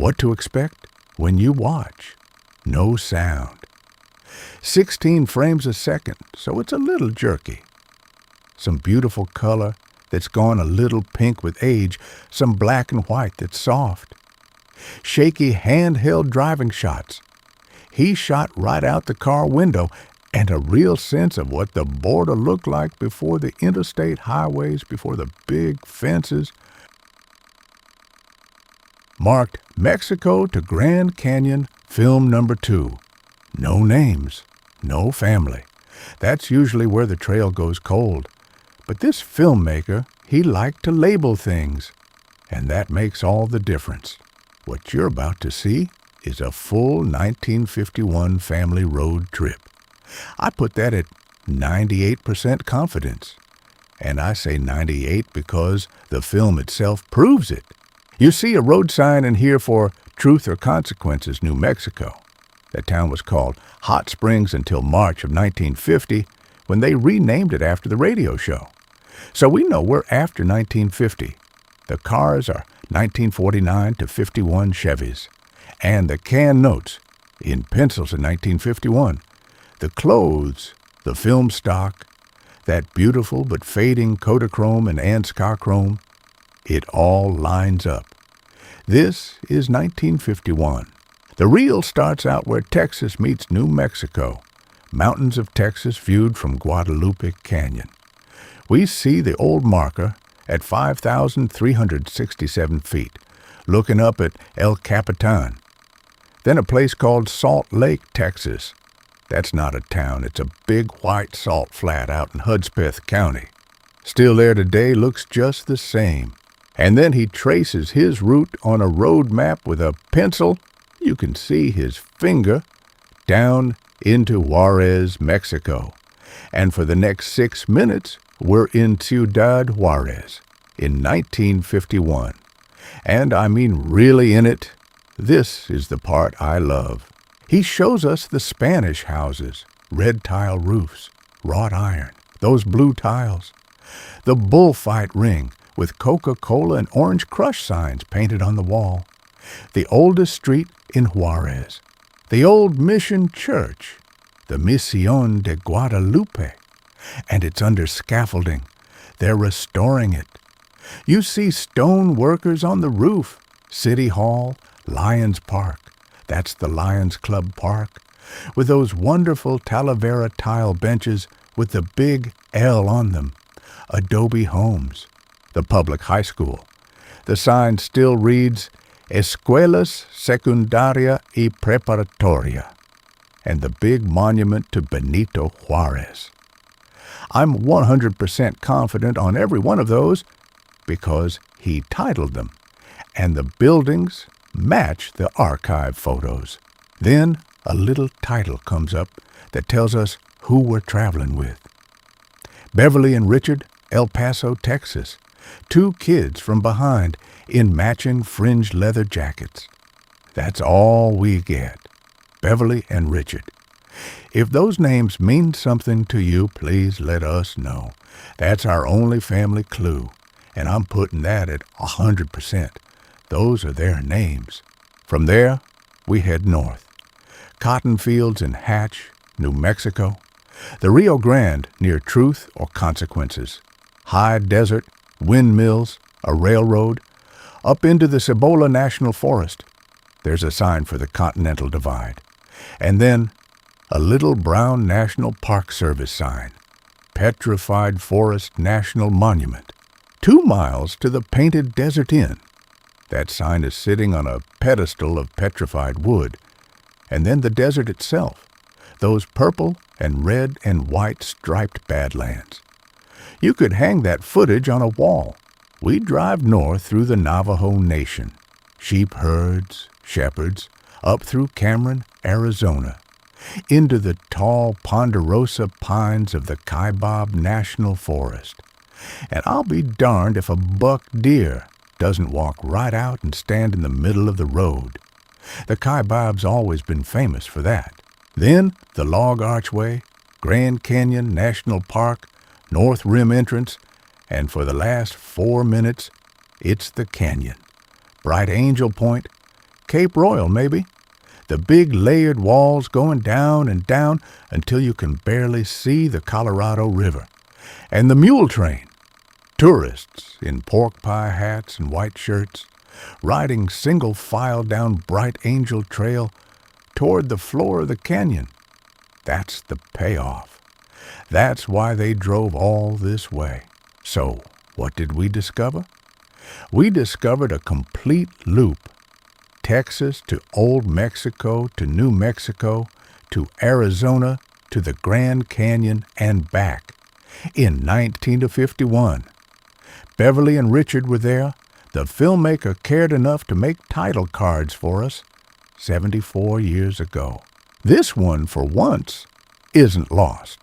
What to expect when you watch? No sound. 16 frames a second, so it's a little jerky. Some beautiful color that's gone a little pink with age, some black and white that's soft. Shaky handheld driving shots. He shot right out the car window, and a real sense of what the border looked like before the interstate highways, before the big fences. Marked Mexico to Grand Canyon, film number 2. No names, no family. That's usually where the trail goes cold. But this filmmaker, he liked to label things, and that makes all the difference. What you're about to see is a full 1951 family road trip. I put that at 98% confidence. And I say 98 because the film itself proves it. You see a road sign in here for Truth or Consequences, New Mexico. That town was called Hot Springs until March of 1950, when they renamed it after the radio show. So we know we're after 1950. The cars are 1949 to 51 Chevys. And the can notes, in pencils in 1951. The clothes, the film stock, that beautiful but fading Kodachrome and Anscochrome, it all lines up. This is 1951. The reel starts out where Texas meets New Mexico, mountains of Texas viewed from Guadalupe Canyon. We see the old marker at 5,367 feet, looking up at El Capitan. Then a place called Salt Lake, Texas. That's not a town, it's a big white salt flat out in Hudspeth County. Still there today, looks just the same. And then he traces his route on a road map with a pencil, you can see his finger, down into Juarez, Mexico. And for the next 6 minutes, we're in Ciudad Juarez in 1951. And I mean really in it. This is the part I love. He shows us the Spanish houses, red tile roofs, wrought iron, those blue tiles. The bullfight ring with Coca-Cola and Orange Crush signs painted on the wall. The oldest street in Juarez. The old mission church, the Misión de Guadalupe. And it's under scaffolding. They're restoring it. You see stone workers on the roof. City Hall, Lions Park. That's the Lions Club Park, with those wonderful Talavera tile benches with the big L on them. ADOBE Homes, the public high school. The sign still reads, Escuelas Secundaria y Preparatoria, and the big monument to Benito Juarez. I'm 100% confident on every one of those because he titled them, and the buildings match the archive photos. Then a little title comes up that tells us who we're traveling with. Beverly and Richard, El Paso, Texas. 2 kids from behind in matching fringed leather jackets. That's all we get. Beverly and Richard. If those names mean something to you, please let us know. That's our only family clue, and I'm putting that at 100%. Those are their names. From there, we head north. Cotton fields in Hatch, New Mexico. The Rio Grande near Truth or Consequences. High desert, windmills, a railroad. Up into the Cibola National Forest. There's a sign for the Continental Divide. And then a little brown National Park Service sign. Petrified Forest National Monument. 2 miles to the Painted Desert Inn. That sign is sitting on a pedestal of petrified wood. And then the desert itself, those purple and red and white striped badlands. You could hang that footage on a wall. We drive north through the Navajo Nation, sheep herds, shepherds, up through Cameron, Arizona, into the tall ponderosa pines of the KAIBAB National Forest. And I'll be darned if a buck deer doesn't walk right out and stand in the middle of the road. The KAIBAB's always been famous for that. Then the log archway, Grand Canyon National Park, North Rim entrance, and for the last 4 minutes, it's the canyon. Bright Angel Point, Cape Royal, maybe. The big layered walls going down and down until you can barely see the Colorado River. And the mule train. Tourists in pork pie hats and white shirts, riding single file down bright Angel Trail toward the floor of the canyon. That's the payoff. That's why they drove all this way. So, what did we discover? We discovered a complete loop. Texas to Old Mexico to New Mexico to Arizona to the Grand Canyon and back in 1951. Beverly and Richard were there. The filmmaker cared enough to make title cards for us 74 years ago. This one, for once, isn't lost.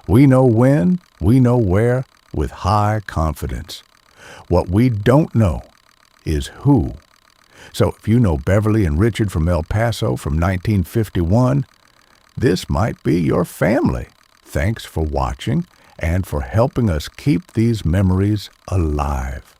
We know when, we know where, with high confidence. What we don't know is who. So if you know Beverly and Richard from El Paso from 1951, this might be your family. Thanks for watching and for helping us keep these memories alive.